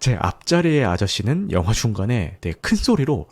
제 앞자리의 아저씨는 영화 중간에 되게 큰 소리로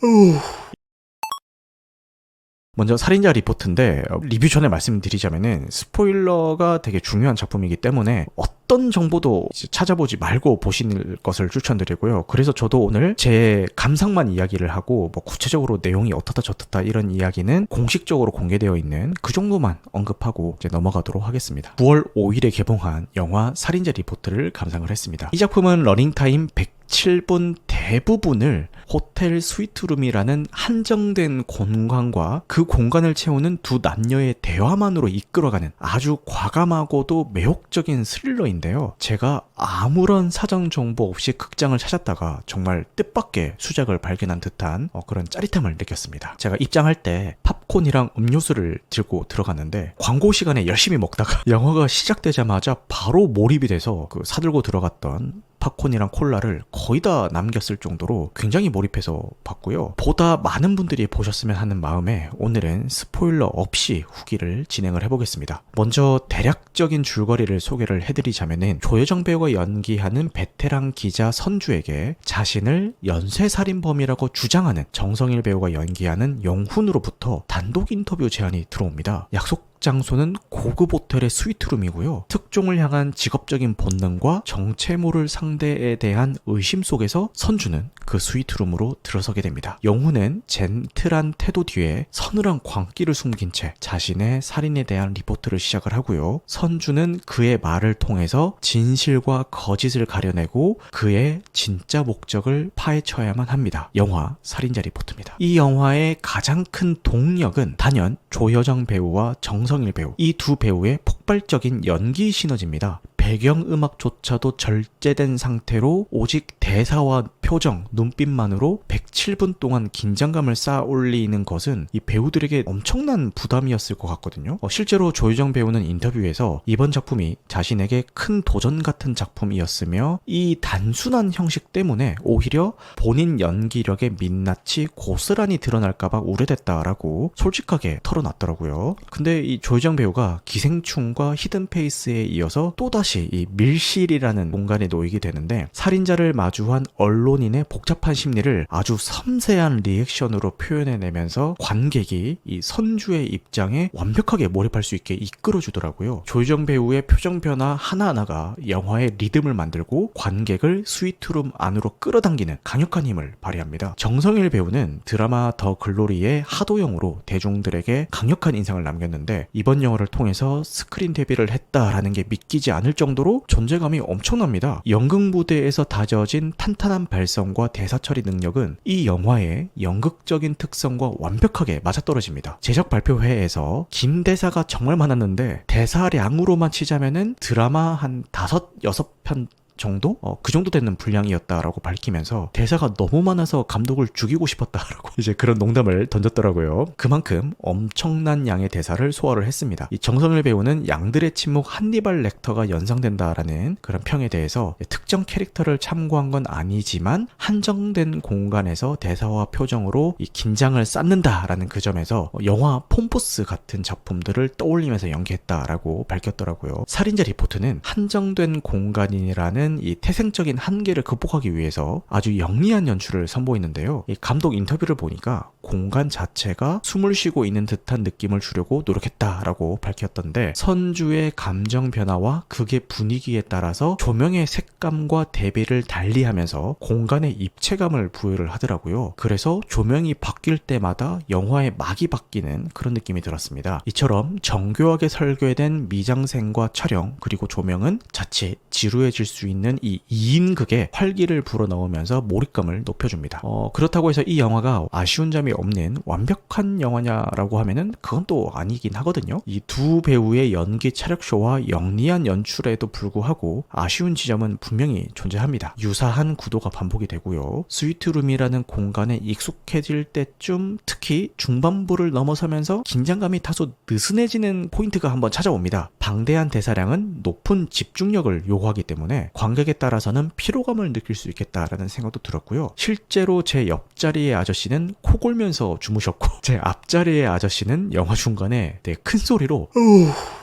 먼저 살인자 리포트인데 리뷰 전에 말씀드리자면은 스포일러가 되게 중요한 작품이기 때문에 어떤 정보도 찾아보지 말고 보시는 것을 추천드리고요. 그래서 저도 오늘 제 감상만 이야기를 하고 뭐 구체적으로 내용이 어떻다 저떻다 이런 이야기는 공식적으로 공개되어 있는 그 정도만 언급하고 이제 넘어가도록 하겠습니다. 9월 5일에 개봉한 영화 살인자 리포트를 감상을 했습니다. 이 작품은 러닝타임 107분 대부분을 호텔 스위트룸이라는 한정된 공간과 그 공간을 채우는 두 남녀의 대화만으로 이끌어가는 아주 과감하고도 매혹적인 스릴러인데요. 제가 아무런 사전 정보 없이 극장을 찾았다가 정말 뜻밖의 수작을 발견한 듯한 그런 짜릿함을 느꼈습니다. 제가 입장할 때 팝콘이랑 음료수를 들고 들어갔는데 광고 시간에 열심히 먹다가 영화가 시작되자마자 바로 몰입이 돼서 그 사들고 들어갔던 팝콘이랑 콜라를 거의 다 남겼을 정도로 굉장히 몰입해서 봤고요. 보다 많은 분들이 보셨으면 하는 마음에 오늘은 스포일러 없이 후기를 진행을 해보겠습니다. 먼저 대략적인 줄거리를 소개를 해드리자면은 조여정 배우가 연기하는 베테랑 기자 선주에게 자신을 연쇄살인범이라고 주장하는 정성일 배우가 연기하는 영훈으로부터 단독 인터뷰 제안이 들어옵니다. 약속 장소는 고급 호텔의 스위트룸이고요. 특종을 향한 직업적인 본능과 정체모를 상대에 대한 의심 속에서 선주는 그 스위트룸으로 들어서게 됩니다. 영훈은 젠틀한 태도 뒤에 서늘한 광기를 숨긴 채 자신의 살인에 대한 리포트를 시작을 하고요. 선주는 그의 말을 통해서 진실과 거짓을 가려내고 그의 진짜 목적을 파헤쳐야만 합니다. 영화 살인자 리포트입니다. 이 영화의 가장 큰 동력은 단연 조여정 배우와 정성일 배우, 이 두 배우의 폭발적인 연기 시너지입니다. 배경음악조차도 절제된 상태로 오직 대사와 표정, 눈빛만으로 107분 동안 긴장감을 쌓아 올리는 것은 이 배우들에게 엄청난 부담이었을 것 같거든요. 실제로 조여정 배우는 인터뷰에서 이번 작품이 자신에게 큰 도전 같은 작품이었으며 이 단순한 형식 때문에 오히려 본인 연기력의 민낯이 고스란히 드러날까봐 우려됐다라고 솔직하게 털어놨더라고요. 근데 이 조여정 배우가 기생충과 히든페이스에 이어서 또다시 이 밀실이라는 공간에 놓이게 되는데 살인자를 마주한 언론인의 복잡한 심리를 아주 섬세한 리액션으로 표현해내면서 관객이 이 선주의 입장에 완벽하게 몰입할 수 있게 이끌어주더라고요. 조여정 배우의 표정 변화 하나하나가 영화의 리듬을 만들고 관객을 스위트룸 안으로 끌어당기는 강력한 힘을 발휘합니다. 정성일 배우는 드라마 더 글로리의 하도영으로 대중들에게 강력한 인상을 남겼는데 이번 영화를 통해서 스크린 데뷔를 했다라는 게 믿기지 않을 정도로 존재감이 엄청납니다. 연극 무대에서 다져진 탄탄한 발성과 대사 처리 능력은 이 영화의 연극적인 특성과 완벽하게 맞아떨어집니다. 제작 발표회에서 긴 대사가 정말 많았는데 대사량으로만 치자면은 드라마 한 5, 6편 정도? 그 정도 되는 분량이었다라고 밝히면서 대사가 너무 많아서 감독을 죽이고 싶었다라고 이제 그런 농담을 던졌더라고요. 그만큼 엄청난 양의 대사를 소화를 했습니다. 이 정성일 배우는 양들의 침묵 한니발 렉터가 연상된다라는 그런 평에 대해서 특정 캐릭터를 참고한 건 아니지만 한정된 공간에서 대사와 표정으로 이 긴장을 쌓는다라는 그 점에서 영화 폼포스 같은 작품들을 떠올리면서 연기했다라고 밝혔더라고요. 살인자 리포트는 한정된 공간이라는 이 태생적인 한계를 극복하기 위해서 아주 영리한 연출을 선보이는데요. 이 감독 인터뷰를 보니까 공간 자체가 숨을 쉬고 있는 듯한 느낌을 주려고 노력했다라고 밝혔던데 선주의 감정 변화와 극의 분위기에 따라서 조명의 색감과 대비를 달리하면서 공간의 입체감을 부여를 하더라고요. 그래서 조명이 바뀔 때마다 영화의 막이 바뀌는 그런 느낌이 들었습니다. 이처럼 정교하게 설계된 미장센과 촬영 그리고 조명은 자칫 지루해질 수 있는 이 2인극에 활기를 불어넣으면서 몰입감을 높여줍니다. 그렇다고 해서 이 영화가 아쉬운 점이 없는 완벽한 영화냐라고 하면은 그건 또 아니긴 하거든요. 이 두 배우의 연기 차력쇼와 영리한 연출에도 불구하고 아쉬운 지점은 분명히 존재합니다. 유사한 구도가 반복이 되고요. 스위트룸이라는 공간에 익숙해질 때쯤 특히 중반부를 넘어서면서 긴장감이 다소 느슨해지는 포인트가 한번 찾아옵니다. 방대한 대사량은 높은 집중력을 요구하기 때문에 관객에 따라서는 피로감을 느낄 수 있겠다라는 생각도 들었고요. 실제로 제 옆자리의 아저씨는 코 골면서 주무셨고 제 앞자리의 아저씨는 영화 중간에 되게 큰 소리로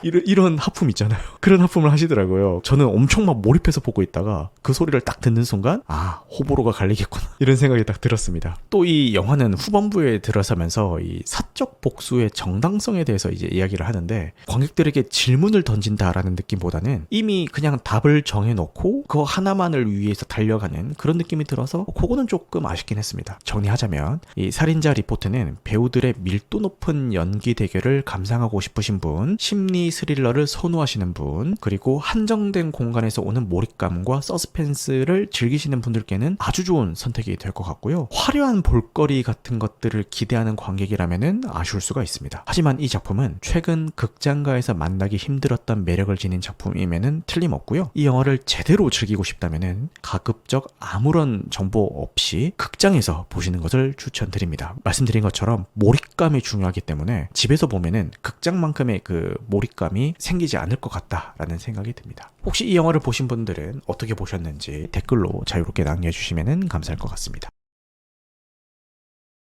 이런 하품 있잖아요. 그런 하품을 하시더라고요. 저는 엄청 막 몰입해서 보고 있다가 그 소리를 딱 듣는 순간 호불호가 갈리겠구나 이런 생각이 딱 들었습니다. 또 이 영화는 후반부에 들어서면서 이 사적 복수의 정당성에 대해서 이제 이야기를 하는데 관객들에게 질문을 던진다라는 느낌보다는 이미 그냥 답을 정해놓고 그거 하나만을 위해서 달려가는 그런 느낌이 들어서 그거는 조금 아쉽긴 했습니다. 정리하자면 이 살인자 리포트는 배우들의 밀도 높은 연기 대결을 감상하고 싶으신 분, 심리 스릴러를 선호하시는 분, 그리고 한정된 공간에서 오는 몰입감과 서스펜스를 즐기시는 분들께는 아주 좋은 선택이 될 것 같고요. 화려한 볼거리 같은 것들을 기대하는 관객이라면은 아쉬울 수가 있습니다. 하지만 이 작품은 최근 극장가에서 만나기 힘들었던 매력을 지닌 작품임에는 틀림없고요. 이 영화를 제대로 즐기고 싶다면은 가급적 아무런 정보 없이 극장에서 보시는 것을 추천드립니다. 말씀드린 것처럼 몰입감이 중요하기 때문에 집에서 보면은 극장만큼의 그 몰입감이 생기지 않을 것 같다라는 생각이 듭니다. 혹시 이 영화를 보신 분들은 어떻게 보셨는지 댓글로 자유롭게 남겨주시면 감사할 것 같습니다.